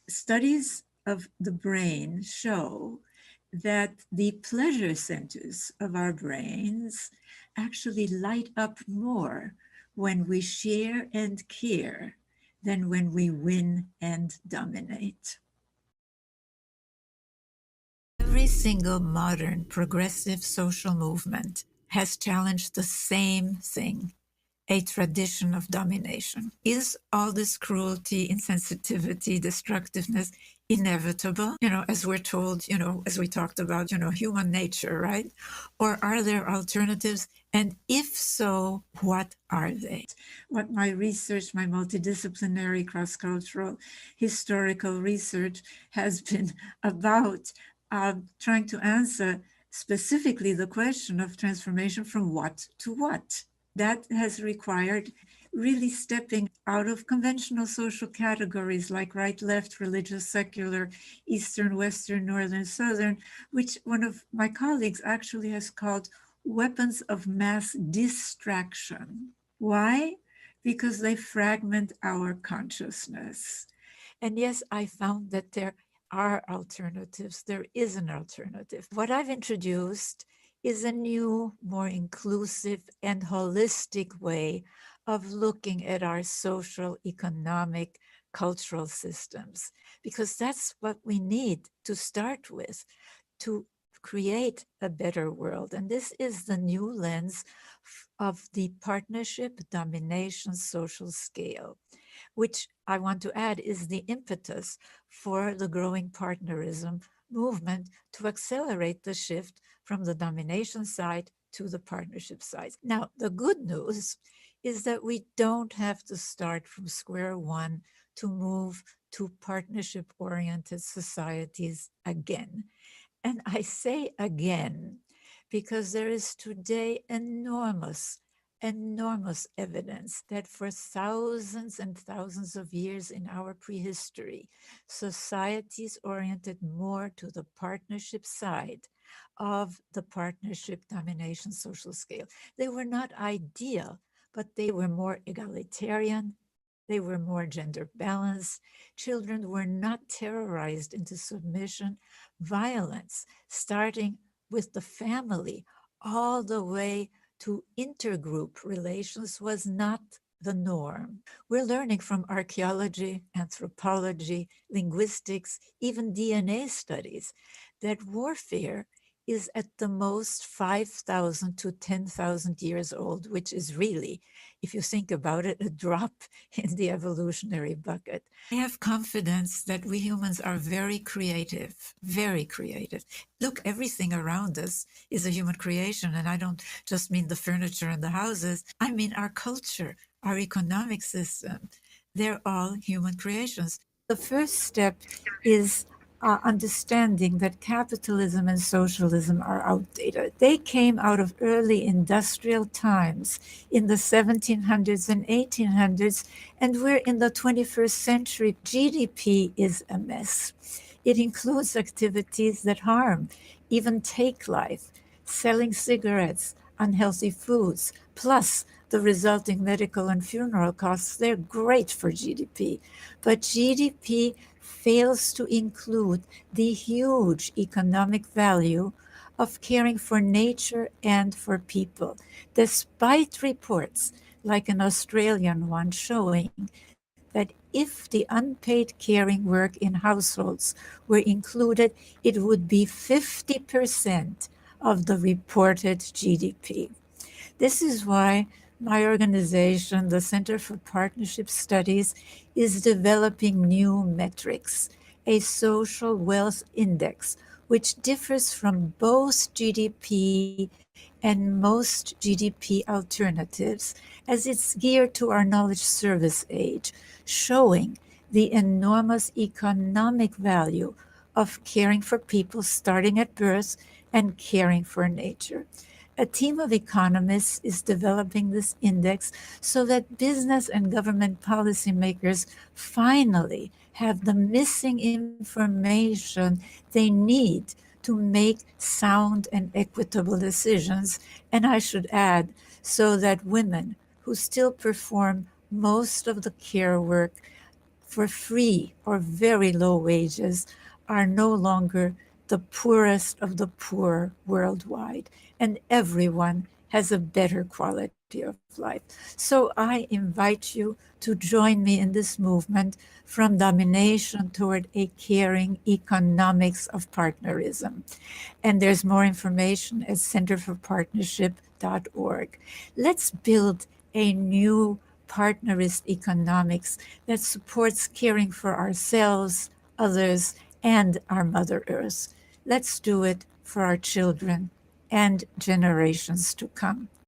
Studies of the brain show that the pleasure centers of our brains actually light up more when we share and care than when we win and dominate. Every single modern progressive social movement has challenged the same thing, a tradition of domination. Is all this cruelty, insensitivity, destructiveness inevitable? As we're told, as we talked about, human nature, right? Or are there alternatives? And if so, what are they? What my research, my multidisciplinary, cross-cultural, historical research has been about trying to answer specifically the question of transformation from what to what. That has required really stepping out of conventional social categories like right, left, religious, secular, Eastern, Western, Northern, Southern, which one of my colleagues actually has called weapons of mass distraction. Why? Because they fragment our consciousness. And yes, I found that there are alternatives. There is an alternative. What I've introduced is a new, more inclusive and holistic way of looking at our social, economic, cultural systems, because that's what we need to start with to create a better world. And this is the new lens of the partnership domination social scale, which I want to add is the impetus for the growing partnerism movement to accelerate the shift from the domination side to the partnership side. Now, the good news is that we don't have to start from square one to move to partnership-oriented societies again. And I say again, because there is today enormous evidence that for thousands and thousands of years in our prehistory, societies oriented more to the partnership side of the partnership domination social scale. They were not ideal, but they were more egalitarian. They were more gender balanced. Children were not terrorized into submission. Violence, starting with the family all the way to intergroup relations, was not the norm. We're learning from archaeology, anthropology, linguistics, even DNA studies that warfare is at the most 5,000 to 10,000 years old, which is really, if you think about it, a drop in the evolutionary bucket. I have confidence that we humans are very creative, very creative. Look, everything around us is a human creation, and I don't just mean the furniture and the houses. I mean our culture, our economic system. They're all human creations. The first step is understanding that capitalism and socialism are outdated. They came out of early industrial times in the 1700s and 1800s, and we're in the 21st century. GDP is a mess. It includes activities that harm, even take life, selling cigarettes, unhealthy foods, plus the resulting medical and funeral costs. They're great for GDP, but GDP fails to include the huge economic value of caring for nature and for people, despite reports like an Australian one showing that if the unpaid caring work in households were included, it would be 50% of the reported GDP. This is why my organization, the Center for Partnership Studies, is developing new metrics, a social wealth index, which differs from both GDP and most GDP alternatives, as it's geared to our knowledge service age, showing the enormous economic value of caring for people starting at birth and caring for nature. A team of economists is developing this index so that business and government policymakers finally have the missing information they need to make sound and equitable decisions. And I should add, so that women who still perform most of the care work for free or very low wages are no longer the poorest of the poor worldwide, and everyone has a better quality of life. So I invite you to join me in this movement from domination toward a caring economics of partnerism. And there's more information at centerforpartnership.org. Let's build a new partnerist economics that supports caring for ourselves, others, and our Mother Earth. Let's do it for our children and generations to come.